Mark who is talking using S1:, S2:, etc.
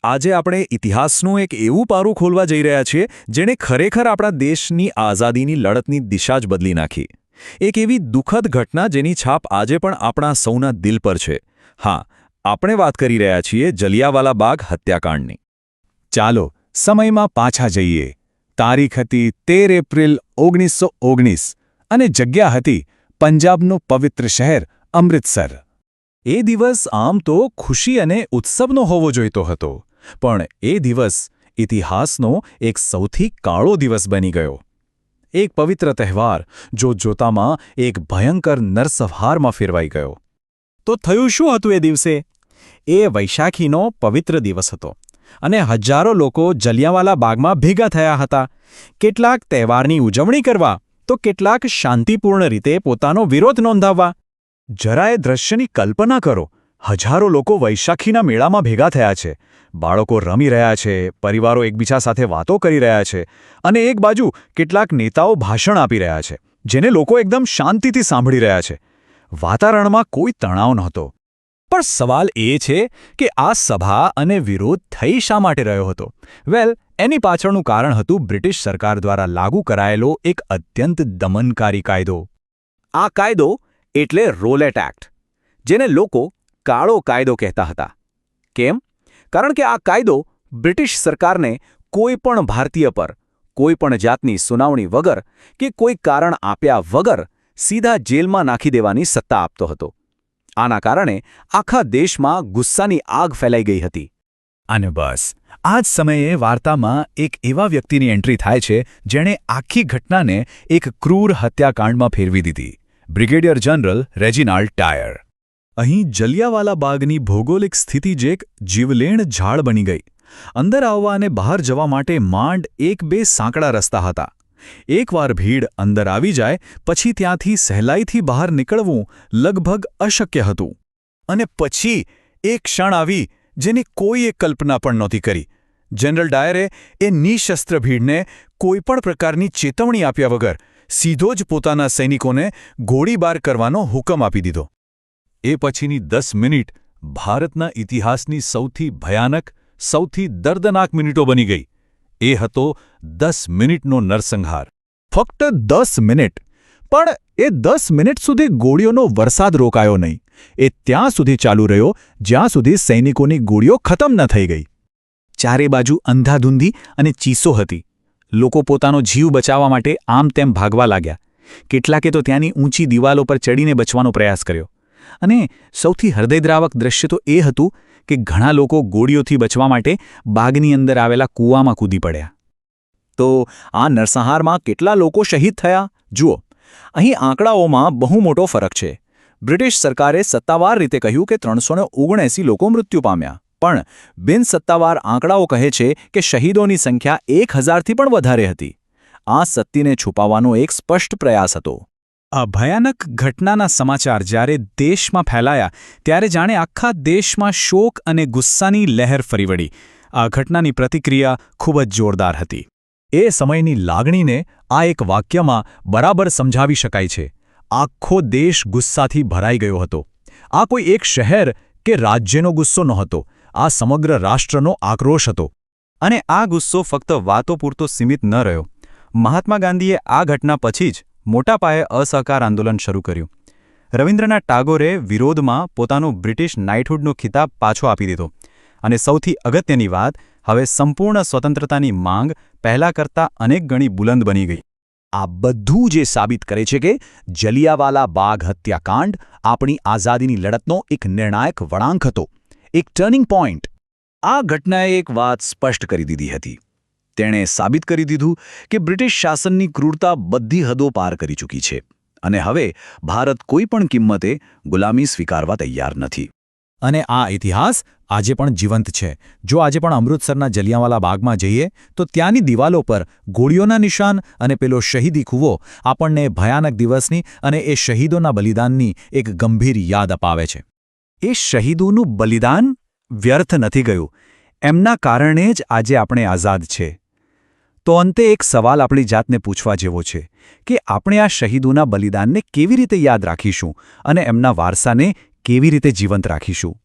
S1: આજે આપણે ઇતિહાસનું એક એવું પારું ખોલવા જઈ રહ્યા છીએ જેણે ખરેખર આપણા દેશની આઝાદીની લડતની દિશા જ બદલી નાખી. એક એવી દુઃખદ ઘટના જેની છાપ આજે પણ આપણા સૌના દિલ પર છે. હા, આપણે વાત કરી રહ્યા છીએ જલિયાવાલા બાગ હત્યાકાંડની.
S2: ચાલો સમયમાં પાછા જઈએ. તારીખ હતી 13 એપ્રિલ 1919 અને જગ્યા હતી પંજાબનું પવિત્ર શહેર અમૃતસર.
S1: એ દિવસ આમ તો ખુશી અને ઉત્સવનો હોવો જોઈતો હતો, પણ એ દિવસ ઇતિહાસનો એક સૌથી કાળો દિવસ બની ગયો. એક પવિત્ર તહેવાર જોતજોતામાં એક ભયંકર નરસંહારમાં ફેરવાઈ ગયો.
S3: તો થયું શું હતું એ દિવસે? એ વૈશાખીનો પવિત્ર દિવસ હતો અને હજારો લોકો જલિયાવાલા બાગમાં ભેગા થયા હતા. કેટલાક તહેવારની ઉજવણી કરવા તો કેટલાક શાંતિપૂર્ણ રીતે પોતાનો વિરોધ નોંધાવવા.
S1: જરા એ દ્રશ્યની કલ્પના કરો. હજારો લોકો વૈશાખીના મેળામાં ભેગા થયા છે. બાળકો રમી રહ્યા છે, પરિવારો એકબીજા સાથે વાતો કરી રહ્યા છે, અને એક બાજુ કેટલાક નેતાઓ ભાષણ આપી રહ્યા છે, જેને લોકો એકદમ શાંતિથી સાંભળી રહ્યા છે. વાતાવરણમાં કોઈ તણાવ નહોતો. પણ સવાલ એ છે કે આ સભા અને વિરોધ થઈ શા માટે રહ્યો હતો? વેલ, એની પાછળનું કારણ હતું બ્રિટિશ સરકાર દ્વારા લાગુ કરાયેલો એક અત્યંત દમનકારી કાયદો. આ કાયદો એટલે રોલેટ એક્ટ, જેને લોકો કાળો કાયદો કહેતા હતા. કેમ? કારણ કે આ કાયદો બ્રિટિશ સરકારને કોઈ પણ ભારતીય પર કોઈ પણ જાતની સુનાવણી વગર કે કોઈ કારણ આપ્યા વગર સીધા જેલમાં નાખી દેવાની સત્તા આપતો હતો. આના કારણે આખા દેશમાં ગુસ્સાની આગ ફેલાઈ ગઈ હતી. અને બસ આ જ સમયે વાર્તામાં એક એવા વ્યક્તિની એન્ટ્રી થાય છે જેણે આખી ઘટનાને એક ક્રૂર હત્યાકાંડમાં ફેરવી દીધી. Brigadier general Reginald Dyer. અહીં જલિયાવાલા બાગની ભૌગોલિક સ્થિતિ જ એક જીવલેણ ઝાડ બની ગઈ. અંદર આવવા અને બહાર જવા માટે માંડ 1-2 સાંકડા રસ્તા હતા. એકવાર ભીડ અંદર આવી જાય પછી ત્યાંથી સહેલાઈથી બહાર નીકળવું લગભગ અશક્ય હતું. અને પછી એક ક્ષણ આવી જેની કોઈએ કલ્પના પણ નહોતી કરી. જનરલ ડાયરે એ નિશસ્ત્ર ભીડને કોઈપણ પ્રકારની ચેતવણી આપ્યા વગર સીધો જ પોતાના સૈનિકોને ગોળીબાર કરવાનો હુકમ આપી દીધો. એ પછીની 10 મિનિટ ભારતના ઇતિહાસની સૌથી ભયાનક, સૌથી દર્દનાક મિનિટો બની ગઈ. એ હતો 10 મિનિટનો નરસંહાર. ફક્ત 10 મિનિટ. પણ એ 10 મિનિટ સુધી ગોળીઓનો વરસાદ રોકાયો નહીં. એ ત્યાં સુધી ચાલુ રહ્યો જ્યાં સુધી સૈનિકોની ગોળીઓ ખતમ ન થઈ ગઈ. ચારે બાજુ અંધાધૂંધી અને ચીસો હતી. લોકો પોતાનો જીવ બચાવવા માટે આમ તેમ ભાગવા લાગ્યા. કેટલાકે તો ત્યાંની ઊંચી દિવાલો પર ચડીને બચવાનો પ્રયાસ કર્યો. અને સૌથી હૃદયદ્રાવક દ્રશ્ય તો એ હતું કે ઘણા લોકો ગોળીઓથી બચવા માટે બાગની અંદર આવેલા કૂવામાં કૂદી પડ્યા. તો આ નરસંહારમાં કેટલા લોકો શહીદ થયા? જુઓ, અહીં આંકડાઓમાં બહુ મોટો ફરક છે. બ્રિટિશ સરકારે સત્તાવાર રીતે કહ્યું કે 379 લોકો મૃત્યુ પામ્યા, પણ બિનસત્તાવાર આંકડાઓ કહે છે કે શહીદોની સંખ્યા 1000થી પણ વધારે હતી. આ સત્યને છુપાવવાનો એક સ્પષ્ટ પ્રયાસ હતો.
S3: આ ભયાનક ઘટનાના સમાચાર જ્યારે દેશમાં ફેલાયા ત્યારે જાણે આખા દેશમાં શોક અને ગુસ્સાની લહેર ફરી વળી. આ ઘટનાની પ્રતિક્રિયા ખૂબ જ જોરદાર હતી. એ સમયની લાગણીને આ એક વાક્યમાં બરાબર સમજાવી શકાય છે. આખો દેશ ગુસ્સાથી ભરાઈ ગયો હતો. આ કોઈ એક શહેર કે રાજ્યનો ગુસ્સો નહોતો. આ સમગ્ર રાષ્ટ્રનો આક્રોશ હતો. અને આ ગુસ્સો ફક્ત વાતો પૂરતો સીમિત ન રહ્યો. મહાત્મા ગાંધીએ આ ઘટના પછી જ મોટા પાયે અસહકાર આંદોલન શરૂ કર્યું. રવિન્દ્રનાથ ટાગોરે વિરોધમાં પોતાનો બ્રિટિશ નાઇટહુડનો ખિતાબ પાછો આપી દીધો. અને સૌથી અગત્યની વાત, હવે સંપૂર્ણ સ્વતંત્રતાની માંગ પહેલા કરતાં અનેક ગણી બુલંદ બની ગઈ. આ બધું જે સાબિત કરે છે કે જલિયાવાલા બાગ હત્યાકાંડ આપણી આઝાદીની લડતનો એક નિર્ણાયક વળાંક હતો, એક ટર્નિંગ પોઈન્ટ. આ ઘટનાએ એક વાત સ્પષ્ટ કરી દીધી હતી. તેણે સાબિત કરી દીધું કે બ્રિટિશ શાસનની ક્રૂરતા બધી હદો પાર કરી ચૂકી છે અને હવે ભારત કોઈ પણ કિંમતે ગુલામી સ્વીકારવા તૈયાર નથી. અને આ ઇતિહાસ આજે પણ જીવંત છે. જો આજે પણ અમૃતસરના જલિયાવાલા બાગમાં જઈએ તો ત્યાંની દિવાલો પર ગોળીઓના નિશાન અને પેલો શહીદી કૂવો આપણને ભયાનક દિવસની અને એ શહીદોના બલિદાનની એક ગંભીર યાદ અપાવે છે. એ શહીદોનું બલિદાન વ્યર્થ નથી ગયું. એમના કારણે જ આજે આપણે આઝાદ છે. તો અંતે એક સવાલ આપણી જાતને પૂછવા જેવો છે કે આપણે આ શહીદોના બલિદાનને કેવી રીતે યાદ રાખીશું અને એમના વારસાને કેવી રીતે જીવંત રાખીશું?